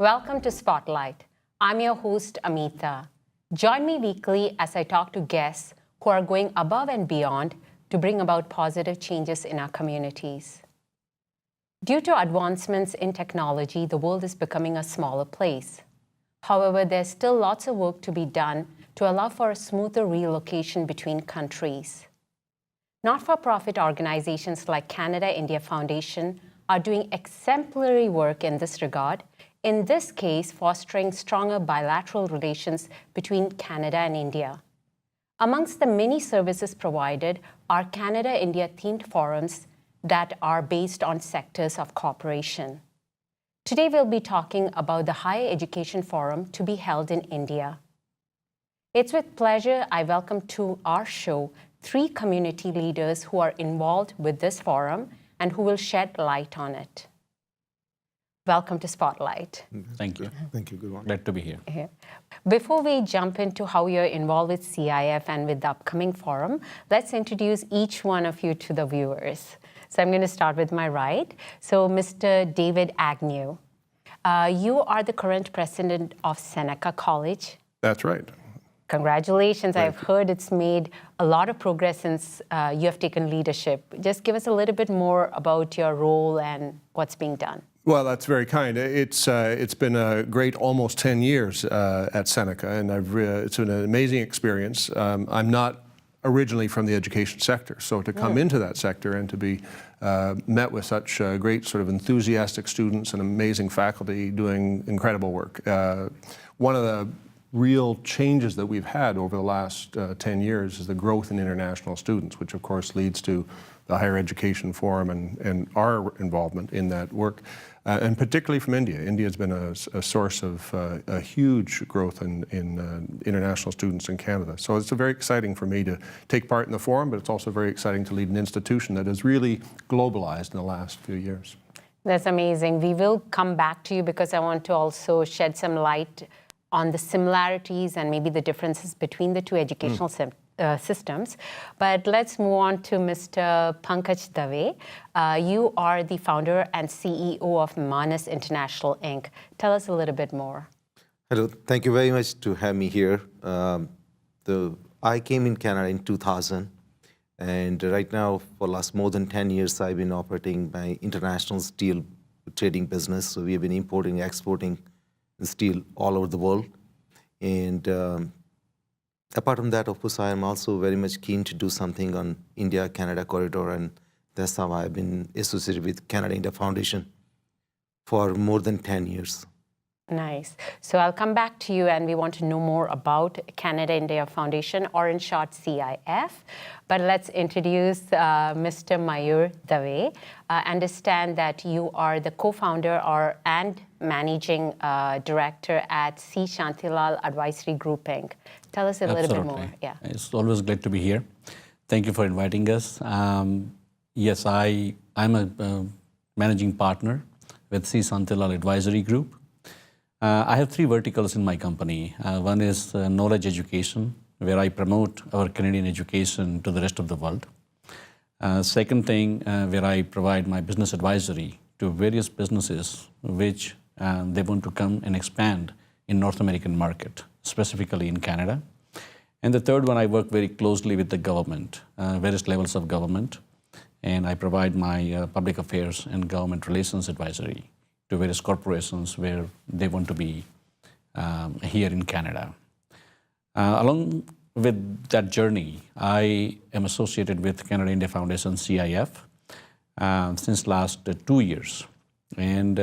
Welcome to Spotlight. I'm your host, Amitha. Join me weekly as I talk to guests who are going above and beyond to bring about positive changes in our communities. Due to advancements in technology, the world is becoming a smaller place. However, there's still lots of work to be done to allow for a smoother relocation between countries. Not-for-profit organizations like Canada-India Foundation are doing exemplary work in this regard, in this case, fostering stronger bilateral relations between Canada and India. Amongst the many services provided are Canada-India themed forums that are based on sectors of cooperation. Today, we'll be talking about the Higher Education Forum to be held in India. It's with pleasure I welcome to our show 3 community leaders who are involved with this forum and who will shed light on it. Welcome to Spotlight. Thank you. Thank you. Good morning. Glad to be here. Before we jump into how you're involved with CIF and with the upcoming forum, let's introduce each one of you to the viewers. So I'm going to start with my right. So Mr. David Agnew, you are the current president of Seneca College. That's right. Congratulations. I've heard it's made a lot of progress since you have taken leadership. Just give us a little bit more about your role and what's being done. Well, that's very kind. It's been a great almost 10 years at Seneca, and it's been an amazing experience. I'm not originally from the education sector, so to come into that sector and to be met with such great sort of enthusiastic students and amazing faculty doing incredible work. One of the real changes that we've had over the last 10 years is the growth in international students, which of course leads to the Higher Education Forum and our involvement in that work, and particularly from India. India has been a source of a huge growth in international students in Canada. So it's very exciting for me to take part in the forum, but it's also very exciting to lead an institution that has really globalized in the last few years. That's amazing. We will come back to you because I want to also shed some light on the similarities and maybe the differences between the two educational systems. But let's move on to Mr. Pankaj Dave. You are the founder and CEO of Manas International, Inc. Tell us a little bit more. Hello, thank you very much to have me here. I came in Canada in 2000, and right now, for the last more than 10 years, I've been operating my international steel trading business. So we have been importing, exporting steel all over the world. And apart from that, of course, I am also very much keen to do something on India-Canada corridor, and that's how I've been associated with Canada-India Foundation for more than 10 years. Nice. So I'll come back to you, and we want to know more about Canada-India Foundation, or in short, CIF. But let's introduce Mr. Mayur Dave. Understand that you are the co-founder and managing director at C. Shantilal Advisory Group, Inc. Tell us a little bit more. Yeah. It's always glad to be here. Thank you for inviting us. Yes, I'm a managing partner with C. Shantilal Advisory Group. I have 3 verticals in my company. One is knowledge education, where I promote our Canadian education to the rest of the world. Second thing, where I provide my business advisory to various businesses which they want to come and expand in North American market, specifically in Canada. And the third one, I work very closely with the government, various levels of government, and I provide my public affairs and government relations advisory to various corporations where they want to be here in Canada. Along with that journey, I am associated with Canada-India Foundation, CIF, since last 2 years. And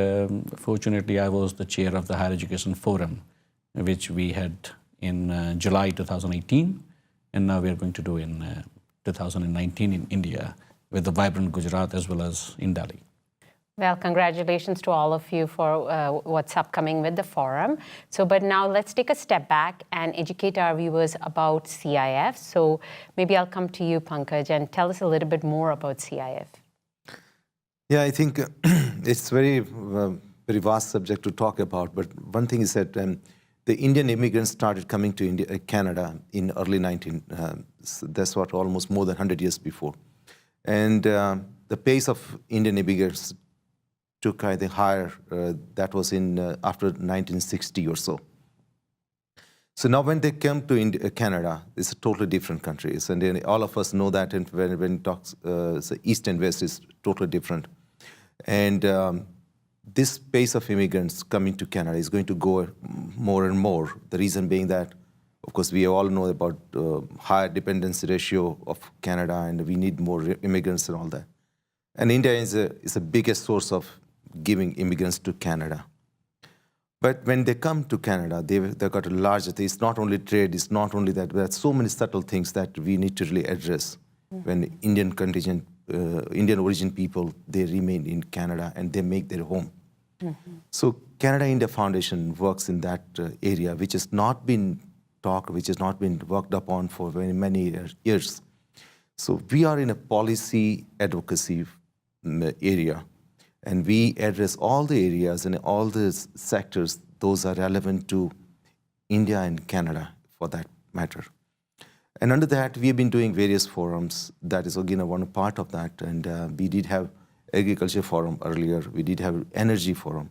fortunately, I was the chair of the Higher Education Forum, which we had in July 2018, and now we are going to do in 2019 in India with the vibrant Gujarat as well as in Delhi. Well, congratulations to all of you for what's upcoming with the forum. But now let's take a step back and educate our viewers about CIF. So maybe I'll come to you, Pankaj, and tell us a little bit more about CIF. Yeah, I think it's very vast subject to talk about. But one thing is that the Indian immigrants started coming to Canada in early 19. That's what almost more than 100 years before. And the pace of Indian immigrants took, I think, higher. That was in after 1960 or so. So now when they come to Canada, it's a totally different country. And then all of us know that when it talks, so East and West is totally different. And this pace of immigrants coming to Canada is going to go more and more. The reason being that, of course, we all know about higher dependency ratio of Canada, and we need more immigrants and all that. And India is the biggest source of giving immigrants to Canada. But when they come to Canada, they've got a larger thing. It's not only trade, it's not only that, but so many subtle things that we need to really address when Indian contingent, Indian origin people, they remain in Canada and they make their home. So Canada-India Foundation works in that area, which has not been talked, which has not been worked upon for very many years. So we are in a policy advocacy area. And we address all the areas and all the sectors, those are relevant to India and Canada, for that matter. And under that, we have been doing various forums. That is, again, one part of that. And we did have agriculture forum earlier. We did have energy forum.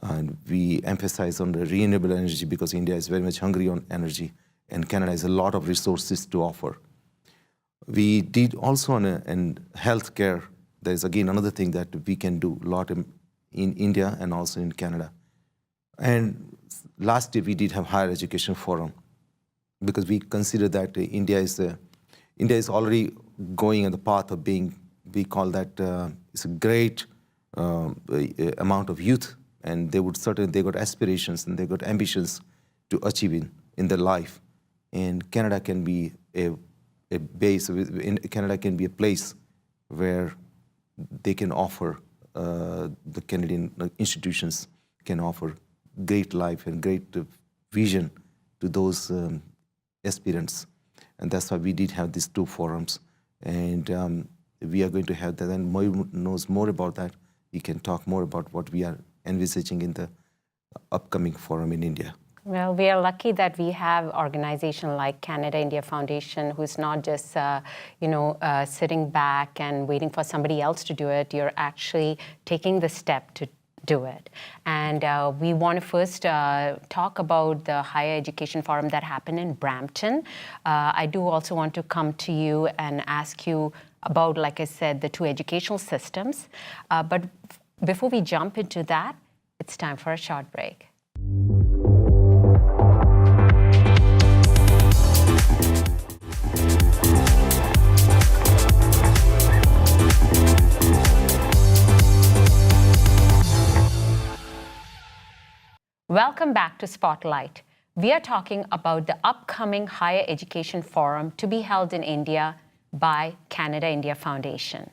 And we emphasize on the renewable energy because India is very much hungry on energy. And Canada has a lot of resources to offer. We did also on healthcare. There's, again, another thing that we can do a lot in India and also in Canada. And last year, we did have higher education forum because we consider that India is already going on the path of being, we call that, it's a great amount of youth, and they got aspirations and they got ambitions to achieve in their life. And Canada can be a base, Canada can be a place where they can offer, the Canadian institutions can offer great life and great vision to those aspirants. And that's why we did have these two forums. And we are going to have that, and Moy knows more about that. He can talk more about what we are envisaging in the upcoming forum in India. Well, we are lucky that we have an organization like Canada-India Foundation, who's not just, sitting back and waiting for somebody else to do it. You're actually taking the step to do it. And we want to first talk about the higher education forum that happened in Brampton. I do also want to come to you and ask you about, like I said, the two educational systems. But before we jump into that, it's time for a short break. Welcome back to Spotlight. We are talking about the upcoming Higher Education Forum to be held in India by Canada-India Foundation.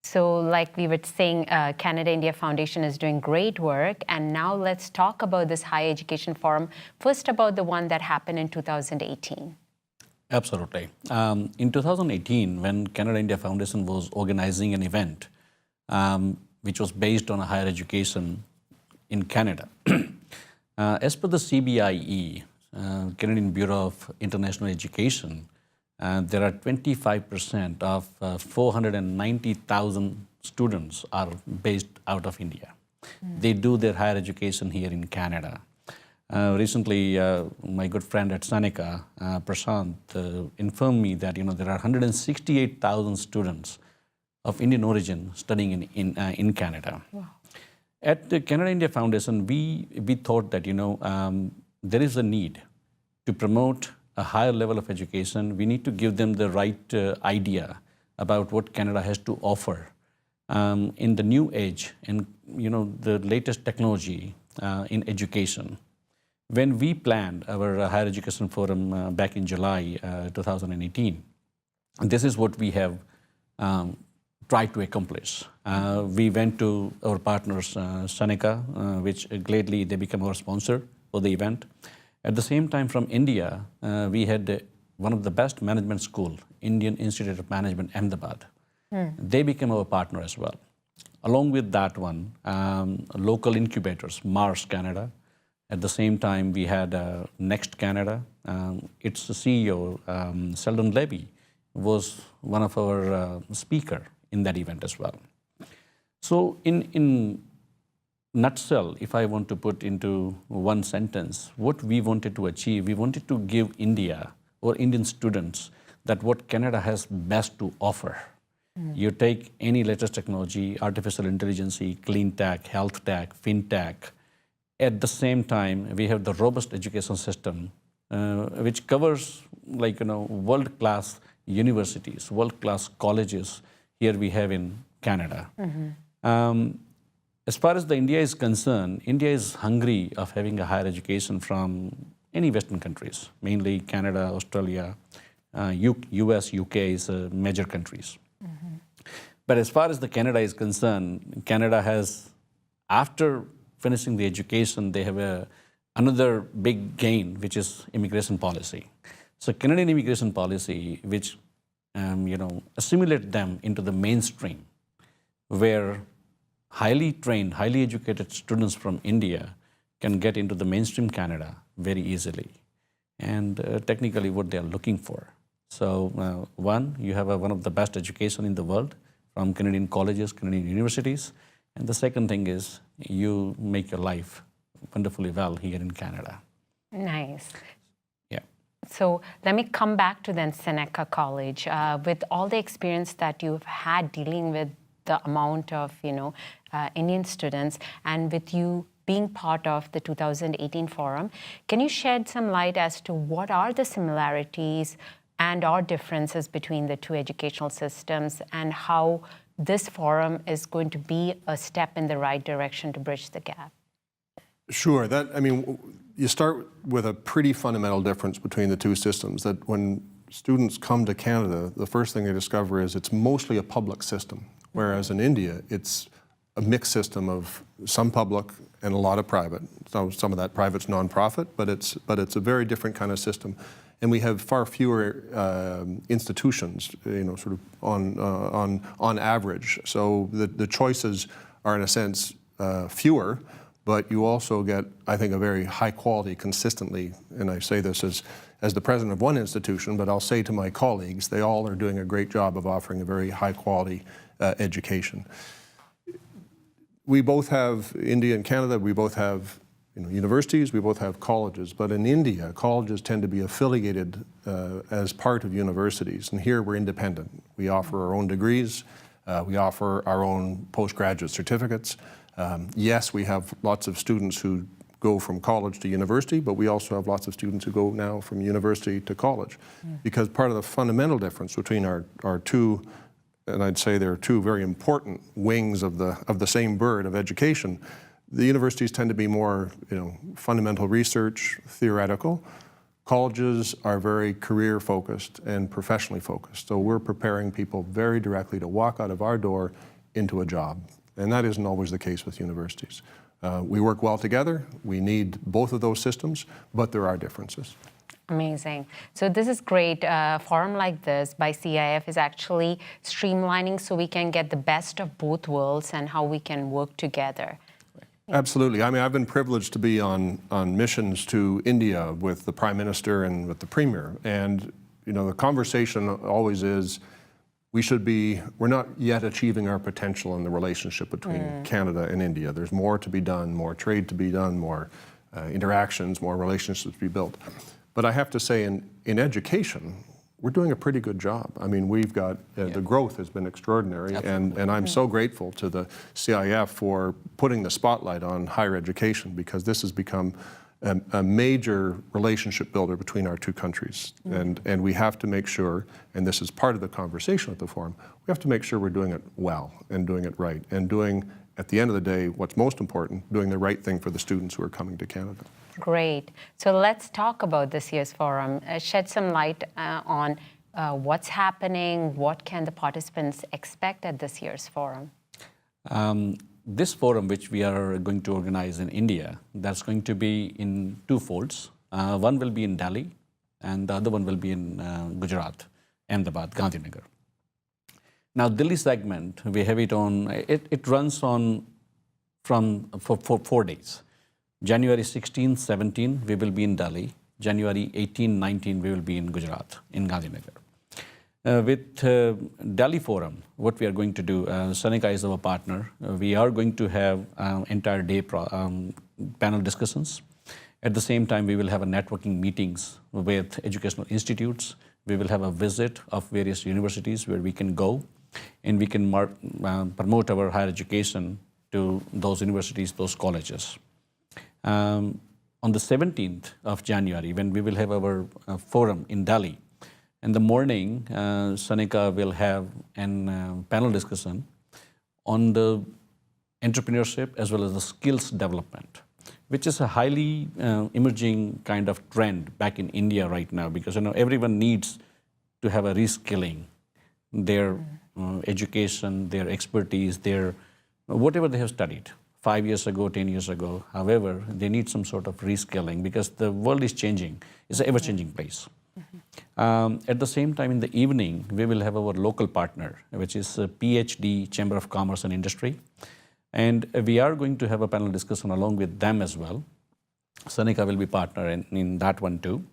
So like we were saying, Canada-India Foundation is doing great work. And now let's talk about this Higher Education Forum. First, about the one that happened in 2018. Absolutely. In 2018, when Canada-India Foundation was organizing an event, which was based on a higher education in Canada. As per the CBIE, Canadian Bureau of International Education, there are 25% of 490,000 students are based out of India. They do their higher education here in Canada. Recently, my good friend at Seneca, Prashant, informed me that there are 168,000 students of Indian origin studying in Canada. Wow. At the Canada-India Foundation, we thought that there is a need to promote a higher level of education. We need to give them the right idea about what Canada has to offer in the new age and the latest technology in education. When we planned our higher education forum back in July 2018, this is what we have tried to accomplish. We went to our partners, Seneca, which gladly they became our sponsor for the event. At the same time, from India, we had one of the best management school, Indian Institute of Management, Ahmedabad. They became our partner as well. Along with that one, local incubators, Mars Canada. At the same time, we had Next Canada. Its CEO, Sheldon Levy, was one of our speaker in that event as well. So in nutshell, if I want to put into one sentence, what we wanted to achieve, we wanted to give India or Indian students that what Canada has best to offer. You take any latest technology, artificial intelligence, clean tech, health tech, fintech. At the same time, we have the robust education system, which covers world-class universities, world-class colleges here we have in Canada. As far as the India is concerned, India is hungry of having a higher education from any Western countries, mainly Canada, Australia, US, UK is major countries. But as far as the Canada is concerned, Canada has, after finishing the education, they have another big gain, which is immigration policy. So Canadian immigration policy, which assimilate them into the mainstream, where highly trained, highly educated students from India can get into the mainstream Canada very easily, and technically what they are looking for. So one, you have one of the best education in the world from Canadian colleges, Canadian universities, and the second thing is you make your life wonderfully well here in Canada. Nice. Yeah. So let me come back to then Seneca College. With all the experience that you've had dealing with the amount of Indian students, and with you being part of the 2018 forum, can you shed some light as to what are the similarities and or differences between the two educational systems, and how this forum is going to be a step in the right direction to bridge the gap? Sure. You start with a pretty fundamental difference between the two systems, that when students come to Canada, the first thing they discover is it's mostly a public system, whereas in India, it's a mixed system of some public and a lot of private. So some of that private's nonprofit, but it's a very different kind of system. And we have far fewer institutions, sort of on average. So the choices are, in a sense, fewer, but you also get, I think, a very high quality consistently. And I say this as the president of one institution, but I'll say to my colleagues, they all are doing a great job of offering a very high quality education. We both have, India and Canada, we both have universities, we both have colleges, but in India, colleges tend to be affiliated as part of universities, and here we're independent. We offer our own degrees, we offer our own postgraduate certificates. Yes, we have lots of students who go from college to university, but we also have lots of students who go now from university to college, because part of the fundamental difference between our two, and I'd say there are two very important wings of the same bird of education. The universities tend to be more, fundamental research, theoretical. Colleges are very career focused and professionally focused. So we're preparing people very directly to walk out of our door into a job. And that isn't always the case with universities. We work well together. We need both of those systems, but there are differences. Amazing. So this is great. A forum like this by CIF is actually streamlining so we can get the best of both worlds and how we can work together. Absolutely. I've been privileged to be on missions to India with the Prime Minister and with the Premier. And, the conversation always is, we're not yet achieving our potential in the relationship between Canada and India. There's more to be done, more trade to be done, more interactions, more relationships to be built. But I have to say, in education, we're doing a pretty good job. We've got, the growth has been extraordinary, and I'm so grateful to the CIF for putting the spotlight on higher education, because this has become a major relationship builder between our two countries. And we have to make sure, and this is part of the conversation at the forum, we have to make sure we're doing it well and doing it right, and doing, at the end of the day, what's most important, doing the right thing for the students who are coming to Canada. Great. So let's talk about this year's forum. Shed some light on what's happening, what can the participants expect at this year's forum? This forum, which we are going to organize in India, that's going to be in two folds. One will be in Delhi, and the other one will be in Gujarat, Ahmedabad, Gandhinagar. Now, Delhi segment, we have it on, it runs on for 4 days. January 16, 17, we will be in Delhi. January 18, 19, we will be in Gujarat, in Gandhinagar. With Delhi Forum, what we are going to do, Seneca is our partner. We are going to have entire day panel discussions. At the same time, we will have a networking meetings with educational institutes. We will have a visit of various universities where we can go and we can promote our higher education to those universities, those colleges. On the 17th of January, when we will have our forum in Delhi, in the morning, Seneca will have a panel discussion on the entrepreneurship as well as the skills development, which is a highly emerging kind of trend back in India right now, because everyone needs to have a reskilling, their education, their expertise, their whatever they have studied 5 years ago, 10 years ago. However, they need some sort of reskilling because the world is changing. It's an ever-changing place. At the same time, in the evening, we will have our local partner, which is PhD Chamber of Commerce and Industry. And we are going to have a panel discussion along with them as well. Seneca will be partner in that one too.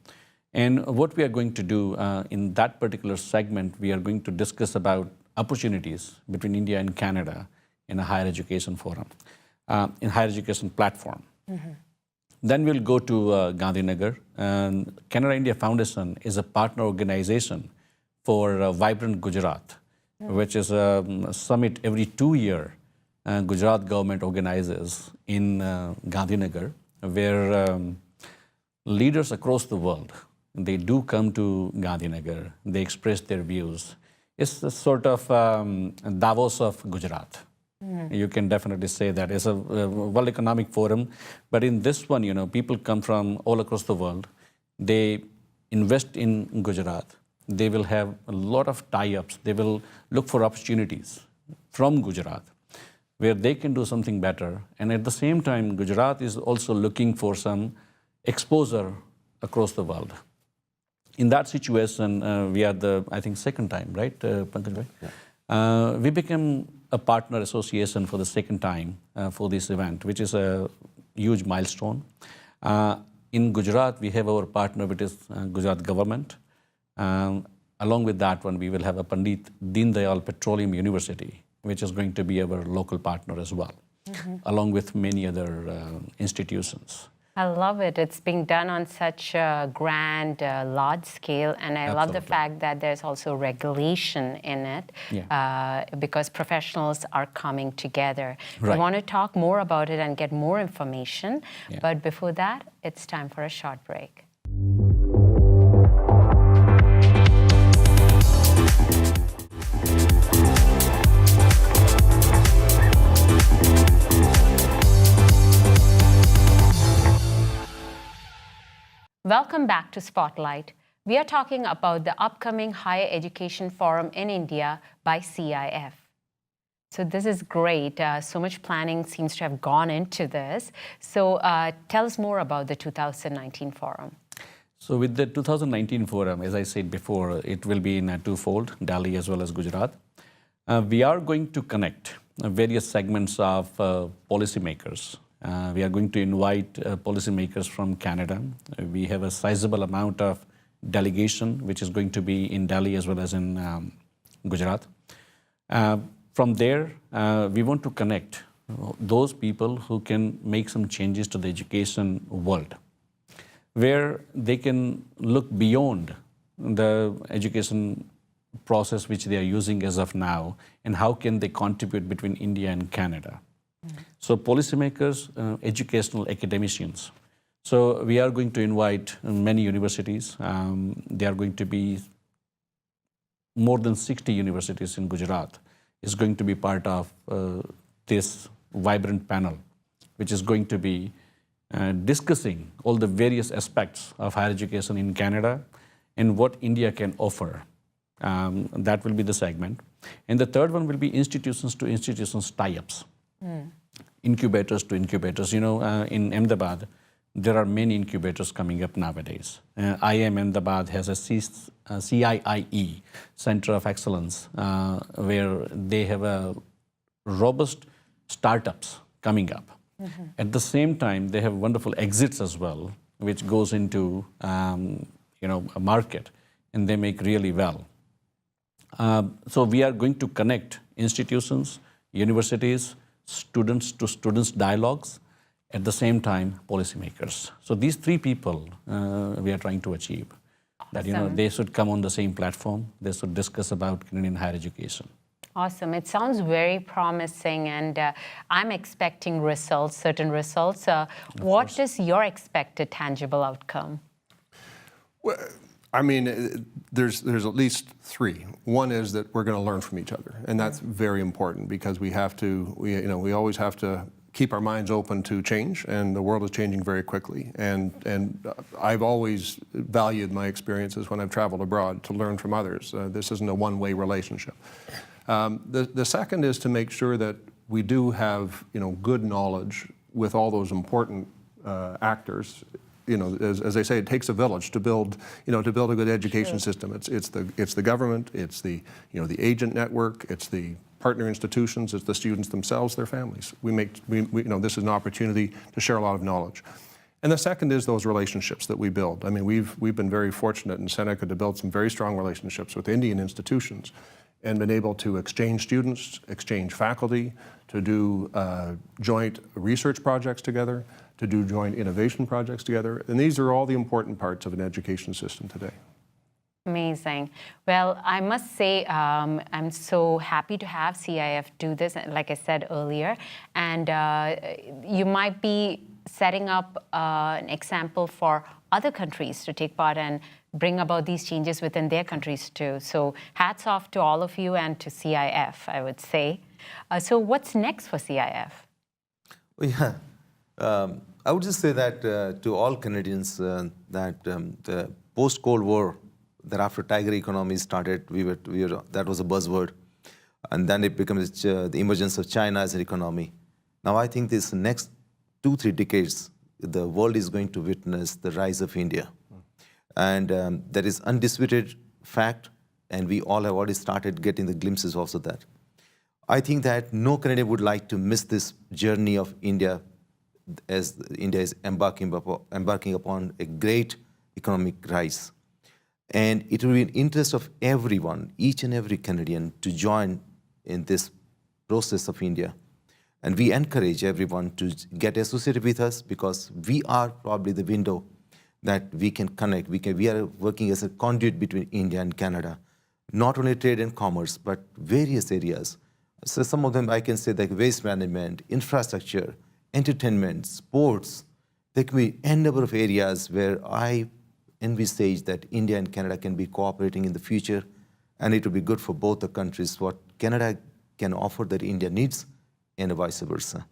And what we are going to do in that particular segment, we are going to discuss about opportunities between India and Canada in a higher education forum, in higher education platform. Then we'll go to Gandhinagar. Canada-India Foundation is a partner organization for Vibrant Gujarat, which is a summit every 2 years. Gujarat government organizes in Gandhinagar, where leaders across the world, they do come to Gandhinagar. They express their views. It's a sort of Davos of Gujarat. You can definitely say that. It's a World Economic Forum. But in this one, people come from all across the world. They invest in Gujarat. They will have a lot of tie-ups. They will look for opportunities from Gujarat where they can do something better. And at the same time, Gujarat is also looking for some exposure across the world. In that situation, we are the, I think, second time, right, Pankaj? Yeah. We became a partner association for the second time for this event, which is a huge milestone. In Gujarat, we have our partner, which is Gujarat government. Along with that one, we will have a Pandit Deen Dayal Petroleum University, which is going to be our local partner as well, along with many other institutions. I love it. It's being done on such a grand, large scale. And I love the fact that there's also regulation in it because professionals are coming together. Right. We want to talk more about it and get more information. Yeah. But before that, it's time for a short break. Welcome back to Spotlight. We are talking about the upcoming Higher Education Forum in India by CIF. So this is great. So much planning seems to have gone into this. So tell us more about the 2019 forum. So with the 2019 forum, as I said before, it will be in a twofold, Delhi as well as Gujarat. We are going to connect various segments of policymakers. We are going to invite policymakers from Canada. We have a sizable amount of delegation, which is going to be in Delhi as well as in Gujarat. From there, we want to connect those people who can make some changes to the education world, where they can look beyond the education process which they are using as of now, and how can they contribute between India and Canada. So policymakers, educational academicians. So we are going to invite many universities. There are going to be more than 60 universities in Gujarat is going to be part of this vibrant panel, which is going to be discussing all the various aspects of higher education in Canada and what India can offer. That will be the segment. And the third one will be institutions to institutions tie-ups. Incubators to incubators. In Ahmedabad, there are many incubators coming up nowadays. IIM Ahmedabad has a CIIE, Center of Excellence, where they have a robust startups coming up. At the same time, they have wonderful exits as well, which goes into a market, and they make really well. So we are going to connect institutions, universities, students to students dialogues, at the same time policymakers. So these three people we are trying to achieve. That they should come on the same platform, they should discuss about Canadian higher education. Awesome. It sounds very promising, and I'm expecting results, certain results. What is your expected tangible outcome? Well, I mean, there's at least three. One is that we're going to learn from each other, and that's very important because we always have to keep our minds open to change, and the world is changing very quickly. And I've always valued my experiences when I've traveled abroad to learn from others. This isn't a one-way relationship. The second is to make sure that we do have good knowledge with all those important actors. As they say, it takes a village to build a good education system. It's the government, it's the agent network, it's the partner institutions, it's the students themselves, their families. This is an opportunity to share a lot of knowledge. And the second is those relationships that we build. I mean, we've been very fortunate in Seneca to build some very strong relationships with Indian institutions and been able to exchange students, exchange faculty, to do joint research projects together, to do joint innovation projects together. And these are all the important parts of an education system today. Amazing. Well, I must say I'm so happy to have CIF do this, like I said earlier. And you might be setting up an example for other countries to take part and bring about these changes within their countries too. So hats off to all of you and to CIF, I would say. So what's next for CIF? Well, yeah. I would just say that to all Canadians that the post-Cold War, that after tiger economy started, that was a buzzword. And then it becomes the emergence of China as an economy. Now I think this next 2-3 decades, the world is going to witness the rise of India. And that is undisputed fact, and we all have already started getting the glimpses also of that. I think that no Canadian would like to miss this journey of India as India is embarking upon a great economic rise. And it will be in interest of everyone, each and every Canadian, to join in this process of India. And we encourage everyone to get associated with us because we are probably the window that we can connect. We are working as a conduit between India and Canada, not only trade and commerce, but various areas. So some of them I can say like waste management, infrastructure, entertainment, sports. There can be n number of areas where I envisage that India and Canada can be cooperating in the future, and it will be good for both the countries, what Canada can offer that India needs, and vice versa.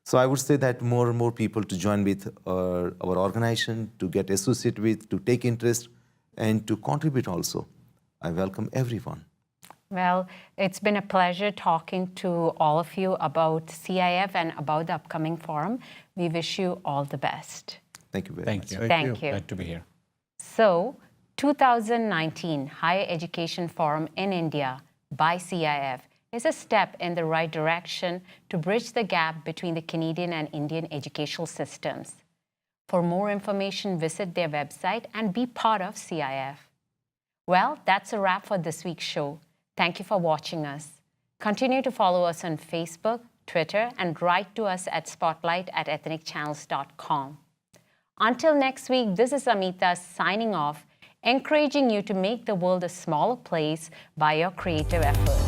So I would say that more and more people to join with our organization, to get associated with, to take interest, and to contribute also. I welcome everyone. Well, it's been a pleasure talking to all of you about CIF and about the upcoming forum. We wish you all the best. Thank you very much. Thank you. Glad to be here. So, 2019 Higher Education Forum in India by CIF is a step in the right direction to bridge the gap between the Canadian and Indian educational systems. For more information, visit their website and be part of CIF. Well, that's a wrap for this week's show. Thank you for watching us. Continue to follow us on Facebook, Twitter, and write to us at spotlight@ethnicchannels.com. Until next week, this is Amitha signing off, encouraging you to make the world a smaller place by your creative efforts.